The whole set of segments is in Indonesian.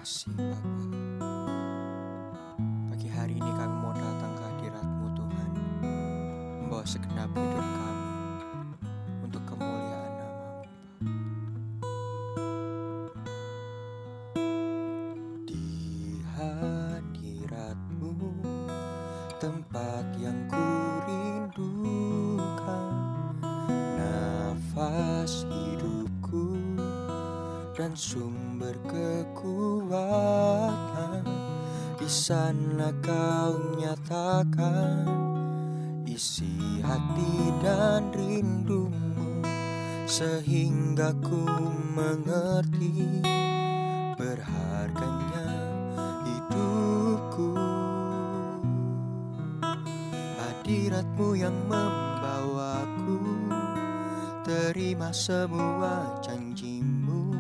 kasih Bapa. Pagi hari ini kami mau datang ke hadirat-Mu Tuhan, membawa segenap hidup kami untuk kemuliaan nama-Mu. Di hadirat-Mu, tempat yang kurindukan, nafas hidupku dan sumber kekuatan. Di sana Kau nyatakan isi hati dan rindumu, sehingga ku mengerti berharganya hidupku. Hadirat-Mu yang membawaku terima semua janji-Mu,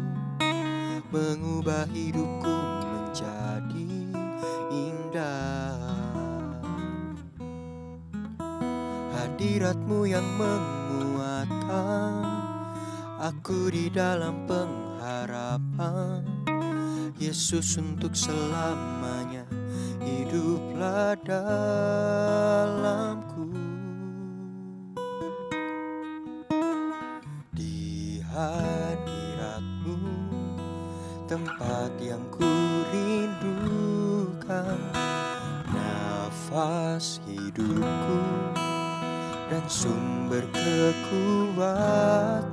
mengubah hidupku menjadi indah. Hadirat-Mu yang menguatkan aku di dalam pengharapan. Yesus, untuk selamanya hiduplah dalamku. Di hadirat-Mu, tempat yang kurindukan, nafas hidupku dan sumber kekuatan.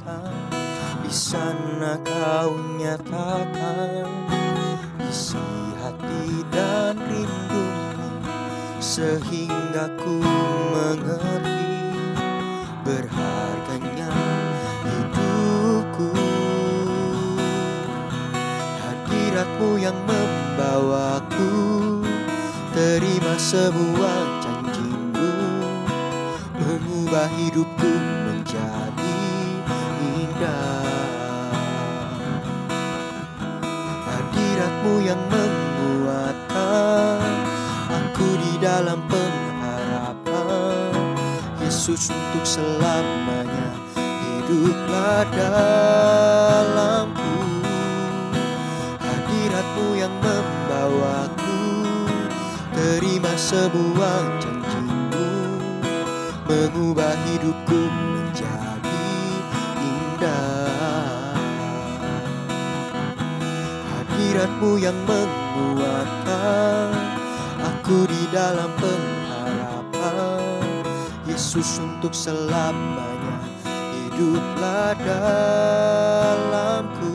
Di sana Kau nyatakan isi hati dan rindumu, sehingga ku mengerti berharganya hidupku. Hadirat-Mu yang membawaku terima semua janji-Mu, mengubah hidupku menjadi indah. Hadirat-Mu yang menguatkan aku di dalam pengharapan. Yesus, untuk selamanya hiduplah dalamku. Hadirat-Mu yang membawaku terima semua janji-Mu, mengubah hidupku menjadi indah. Hadirat-Mu yang menguatkan aku di dalam pengharapan. Yesus, untuk selamanya hiduplah dalamku.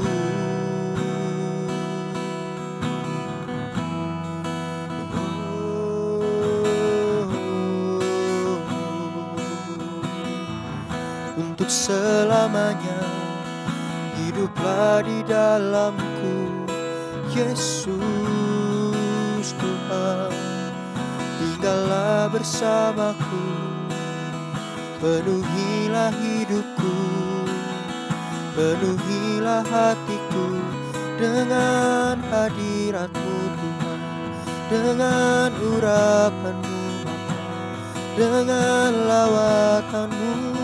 Untuk selamanya hiduplah di dalamku. Yesus Tuhan, tinggallah bersamaku, penuhilah hidupku, penuhilah hatiku dengan hadirat-Mu Tuhan, dengan urapan-Mu Bapa, dengan lawatan-Mu.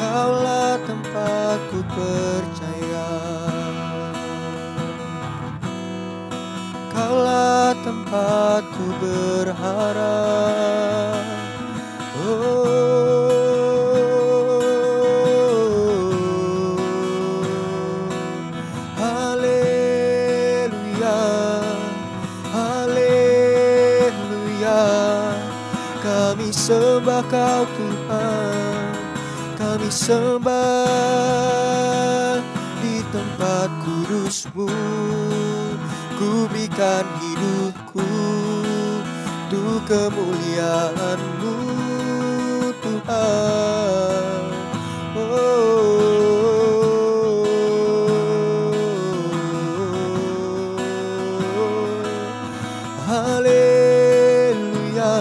Kaulah tempatku percaya, Kaulah tempatku berharap. Haleluya, haleluya. Kami sembah Kau Tuhan, kami sembah di tempat kudus-Mu. Ku berikan hidupku untuk kemuliaan-Mu Tuhan. Haleluya,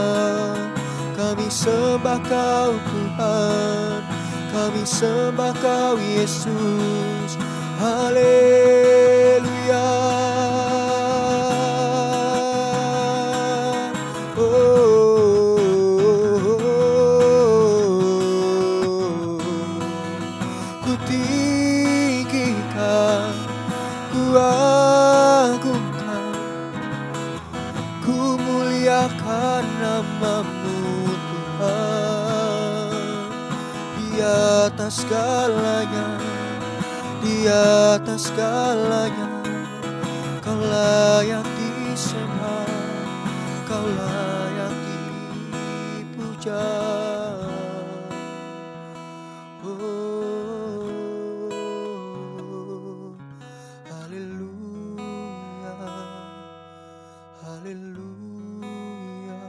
kami sembah Kau Tuhan, kami sembah Kau Yesus. Haleluya. Ku tinggikan atas segalanya, di atas segalanya. Kau layak disembah, Kau layak dipuja. Oh, haleluya, haleluya,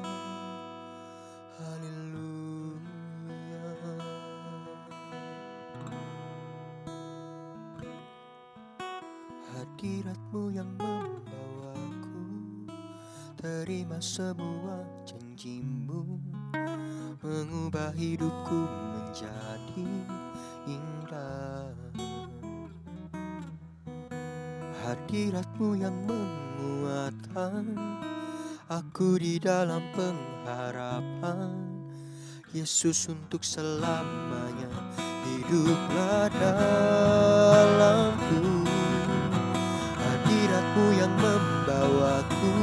haleluya. Hadirat-Mu yang membawaku terima semua janji-Mu, mengubah hidupku menjadi indah. Hadirat-Mu yang menguatkan aku di dalam pengharapan. Yesus, untuk selamanya hiduplah dalamku. Hadirat-Mu yang membawaku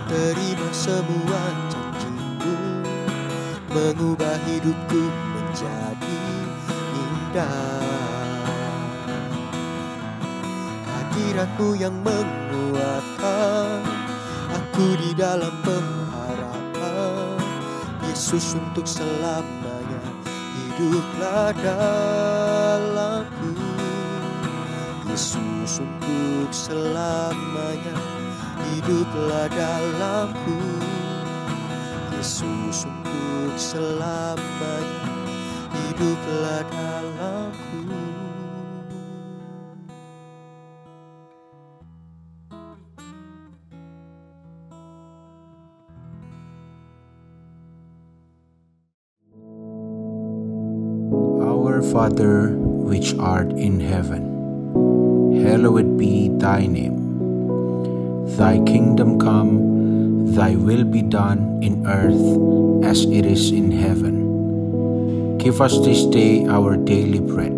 terima semua janji-Mu, mengubah hidupku menjadi indah. Hadirat-Mu yang menguatkan aku di dalam pengharapan. Yesus, untuk selamanya hiduplah dalamku. Yesus, untuk selamanya hiduplah dalamku. Yesus, untuk selamanya hiduplah dalamku. Our Father, which art in heaven, hallowed be thy name. Thy kingdom come, thy will be done in earth as it is in heaven. Give us this day our daily bread,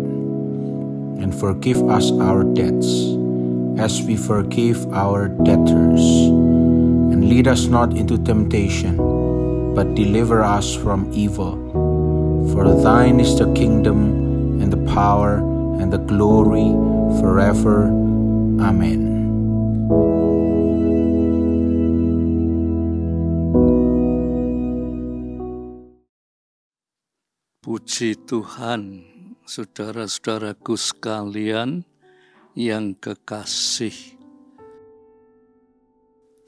and forgive us our debts, as we forgive our debtors. And lead us not into temptation, but deliver us from evil. For thine is the kingdom, and the power, and the glory, forever. Amen. Puji Tuhan, saudara-saudaraku sekalian yang kekasih.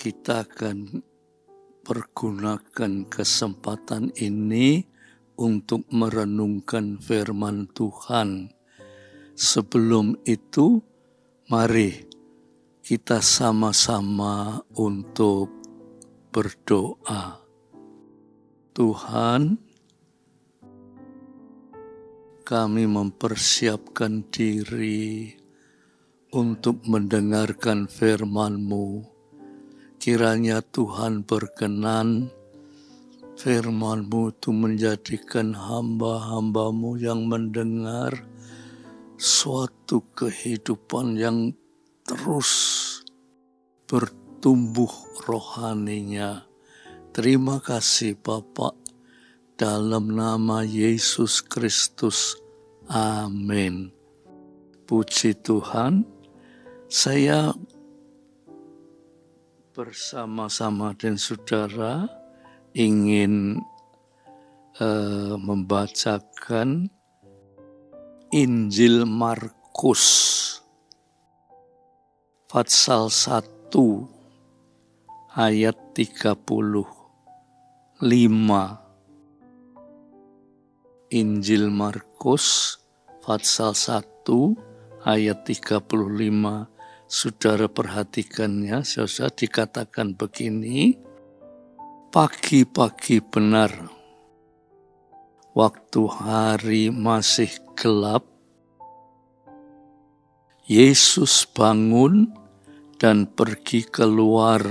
Kita akan pergunakan kesempatan ini untuk merenungkan firman Tuhan. Sebelum itu, mari kita sama-sama untuk berdoa. Tuhan, kami mempersiapkan diri untuk mendengarkan firman-Mu. Kiranya Tuhan berkenan firman-Mu itu menjadikan hamba-hamba-Mu yang mendengar suatu kehidupan yang terus bertumbuh rohaninya. Terima kasih Bapa, dalam nama Yesus Kristus. Amin. Puji Tuhan, saya bersama-sama dengan saudara ingin membacakan Injil Markus pasal 1 ayat 35. Injil Markus pasal 1 ayat 35. Saudara perhatikannya, saudara, dikatakan begini. Pagi-pagi benar, waktu hari masih gelap, Yesus bangun dan pergi keluar.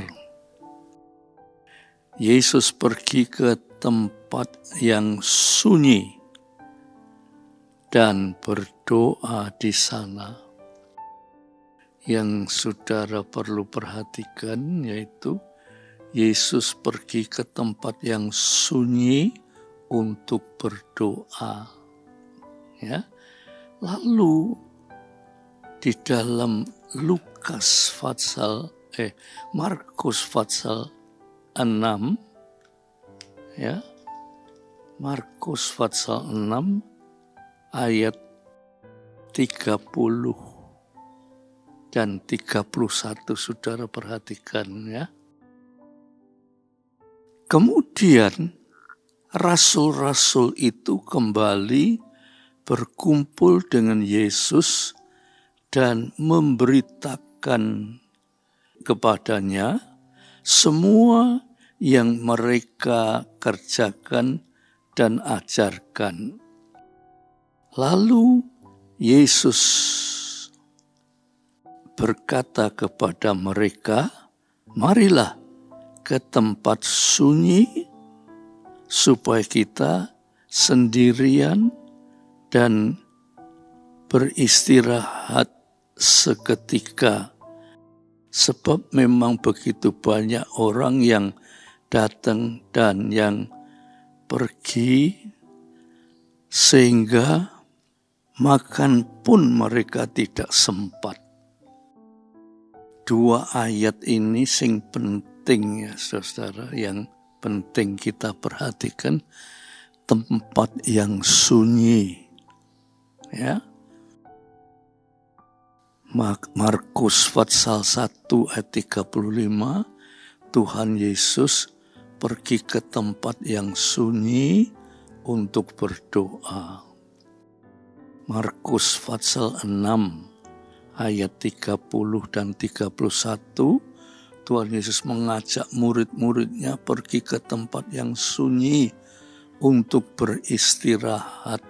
Yesus pergi ke tempat yang sunyi dan berdoa di sana. Yang saudara perlu perhatikan yaitu Yesus pergi ke tempat yang sunyi untuk berdoa. Ya. Lalu di dalam Markus pasal 6, ya, Markus pasal 6 ayat 30 dan 31, saudara perhatikan ya. Kemudian rasul-rasul itu kembali berkumpul dengan Yesus dan memberitakan kepadanya semua yang mereka kerjakan dan ajarkan. Lalu Yesus berkata kepada mereka, "Marilah ke tempat sunyi supaya kita sendirian dan beristirahat seketika. Sebab memang begitu banyak orang yang datang dan yang pergi, sehingga makan pun mereka tidak sempat." Dua ayat ini sing penting ya saudara, yang penting kita perhatikan, tempat yang sunyi. Ya. Markus pasal 1 ayat 35, Tuhan Yesus pergi ke tempat yang sunyi untuk berdoa. Markus pasal 6 ayat 30 dan 31, Tuhan Yesus mengajak murid-muridnya pergi ke tempat yang sunyi untuk beristirahat.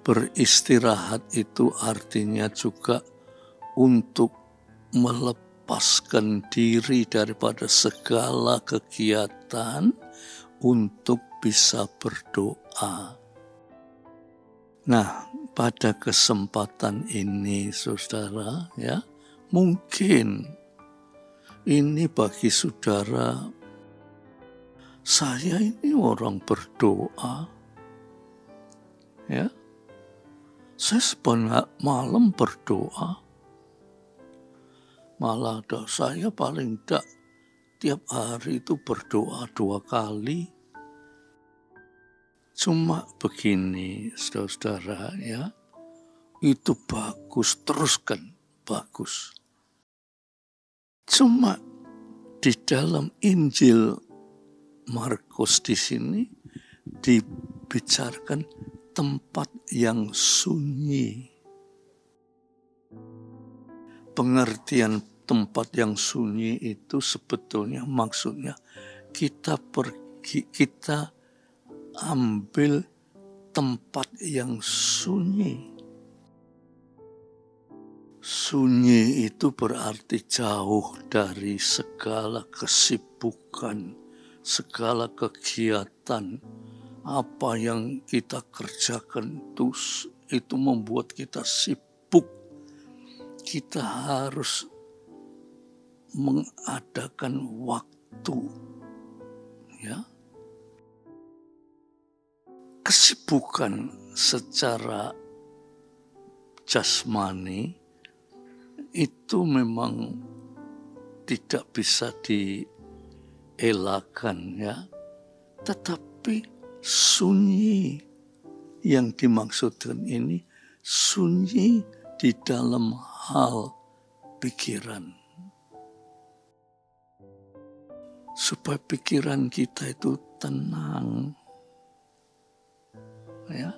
Beristirahat itu artinya juga untuk melepaskan diri daripada segala kegiatan untuk bisa berdoa. Nah, pada kesempatan ini saudara ya, mungkin ini bagi saudara, saya ini orang berdoa. Ya. Saya sepanjang malam berdoa. Malah saya paling tidak tiap hari itu berdoa 2 kali. Cuma begini saudara ya, itu bagus, teruskan, bagus. Cuma di dalam Injil Markus di sini dibicarakan tempat yang sunyi. Pengertian tempat yang sunyi itu sebetulnya maksudnya kita ambil tempat yang sunyi. Sunyi itu berarti jauh dari segala kesibukan, segala kegiatan. Apa yang kita kerjakan itu membuat kita sibuk. Kita harus mengadakan waktu. Ya. Kesibukan secara jasmani itu memang tidak bisa dielakkan ya. Tetapi sunyi yang dimaksudkan ini sunyi di dalam hal pikiran. Supaya pikiran kita itu tenang. Ya.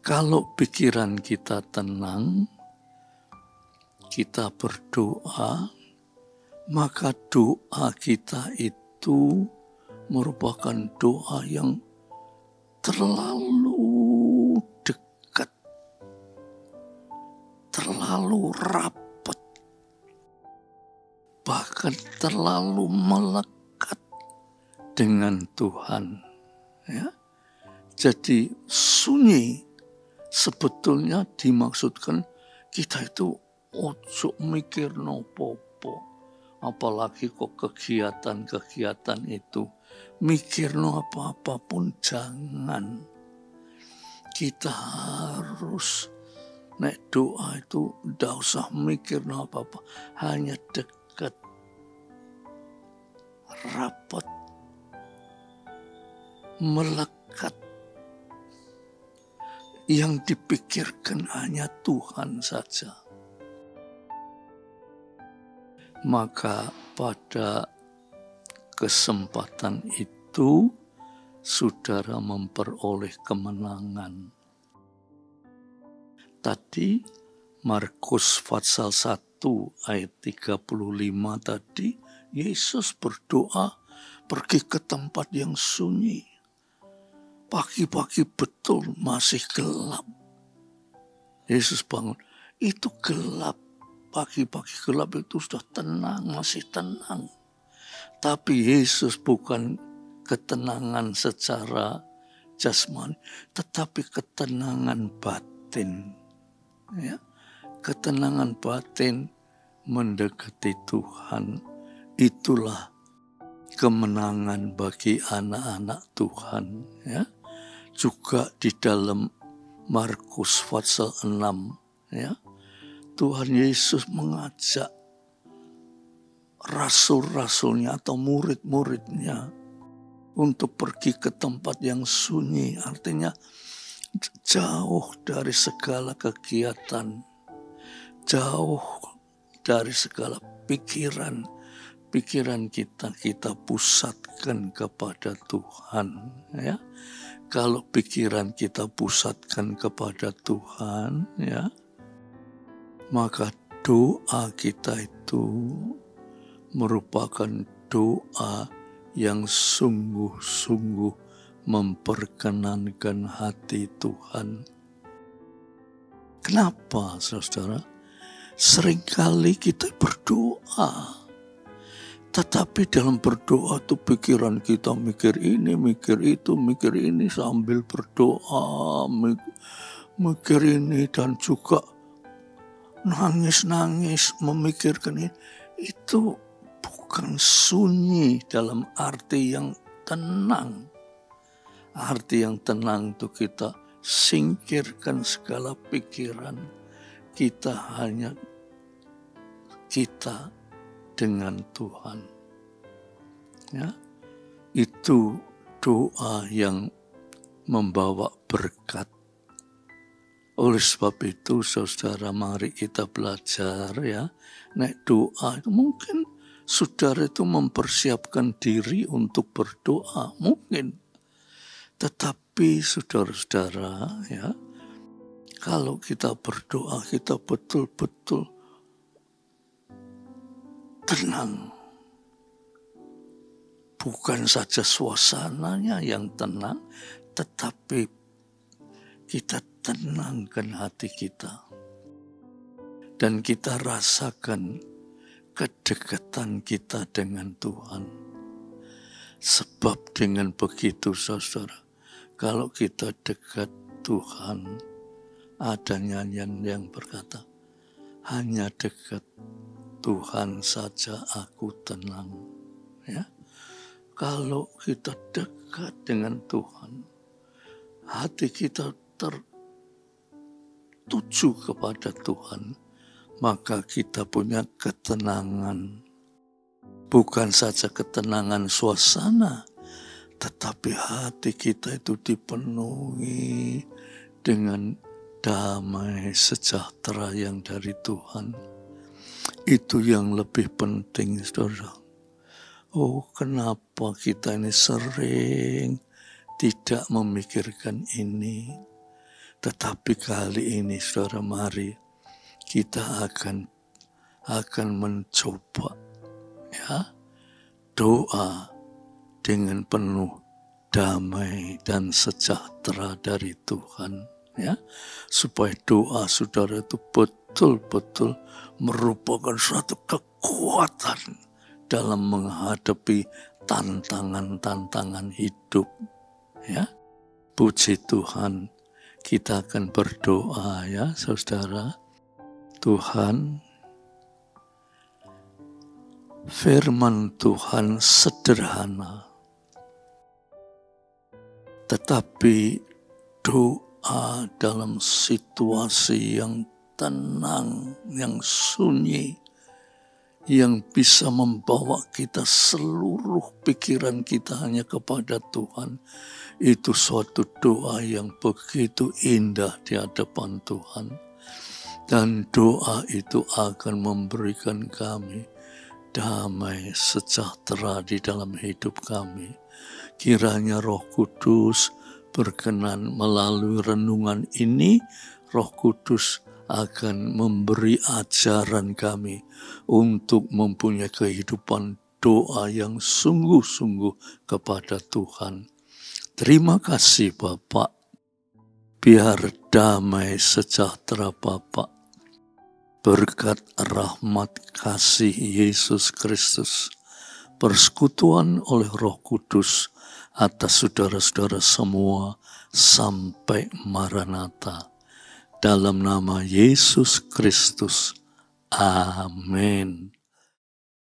Kalau pikiran kita tenang, kita berdoa, maka doa kita itu merupakan doa yang terlalu dekat, terlalu rapat, bahkan terlalu melekat dengan Tuhan. Ya. Jadi sunyi sebetulnya dimaksudkan kita itu ojo mikir nopo-po. Apalagi kok kegiatan-kegiatan itu. Mikir no apa-apa pun jangan. kita harus nek doa itu ndak usah mikir apa-apa, hanya dekat, rapat, melekat. Yang dipikirkan hanya Tuhan saja. Maka pada kesempatan itu saudara memperoleh kemenangan. Tadi Markus pasal 1 ayat 35 tadi, Yesus berdoa pergi ke tempat yang sunyi. Pagi-pagi betul masih gelap. Yesus bangun, itu gelap. Pagi-pagi gelap itu sudah tenang, masih tenang. Tapi Yesus bukan ketenangan secara jasmani, tetapi ketenangan batin. Ya, ketenangan batin mendekati Tuhan. Itulah kemenangan bagi anak-anak Tuhan. Ya, juga di dalam Markus pasal 6, ya, Tuhan Yesus mengajak rasul-rasulnya atau murid-muridnya untuk pergi ke tempat yang sunyi, artinya jauh dari segala kegiatan, jauh dari segala pikiran kita pusatkan kepada Tuhan. Ya, kalau pikiran kita pusatkan kepada Tuhan, ya, maka doa kita itu merupakan doa yang sungguh-sungguh memperkenankan hati Tuhan. Kenapa, saudara? Seringkali kita berdoa, tetapi dalam berdoa itu pikiran kita mikir ini, mikir itu, mikir ini sambil berdoa, mikir ini dan juga nangis-nangis memikirkan ini. Itu bukan sunyi dalam arti yang tenang. Arti yang tenang itu kita singkirkan segala pikiran. Kita hanya kita dengan Tuhan. Ya, itu doa yang membawa berkat. Oleh sebab itu, saudara, mari kita belajar, ya. Nek doa itu mungkin saudara itu mempersiapkan diri untuk berdoa, mungkin. Tetapi saudara-saudara, ya, kalau kita berdoa, kita betul-betul tenang. Bukan saja suasananya yang tenang, tetapi kita tenangkan hati kita. Dan kita rasakan kedekatan kita dengan Tuhan. Sebab dengan begitu, saudara, kalau kita dekat Tuhan, ada nyanyian yang berkata, hanya dekat Tuhan saja aku tenang. Ya, kalau kita dekat dengan Tuhan, hati kita tertuju kepada Tuhan, maka kita punya ketenangan. Bukan saja ketenangan suasana, tetapi hati kita itu dipenuhi dengan damai sejahtera yang dari Tuhan. Itu yang lebih penting, saudara. Oh, kenapa kita ini sering tidak memikirkan ini. Tetapi kali ini, saudara, mari kita akan mencoba, ya, doa dengan penuh damai dan sejahtera dari Tuhan, ya, supaya doa saudara itu betul-betul merupakan suatu kekuatan dalam menghadapi tantangan-tantangan hidup, ya. Puji Tuhan, kita akan berdoa, ya, saudara. Tuhan, firman Tuhan sederhana, tetapi berdoa dalam situasi yang tenang, yang sunyi, yang bisa membawa kita seluruh pikiran kita hanya kepada Tuhan. Itu suatu doa yang begitu indah di hadapan Tuhan. Dan doa itu akan memberikan kami damai sejahtera di dalam hidup kami. Kiranya Roh Kudus berkenan melalui renungan ini, Roh Kudus akan memberi ajaran kami untuk mempunyai kehidupan doa yang sungguh-sungguh kepada Tuhan. Terima kasih Bapak. Biar damai sejahtera Bapak, berkat rahmat kasih Yesus Kristus, persekutuan oleh Roh Kudus atas saudara-saudara semua sampai Maranatha. Dalam nama Yesus Kristus. Amin.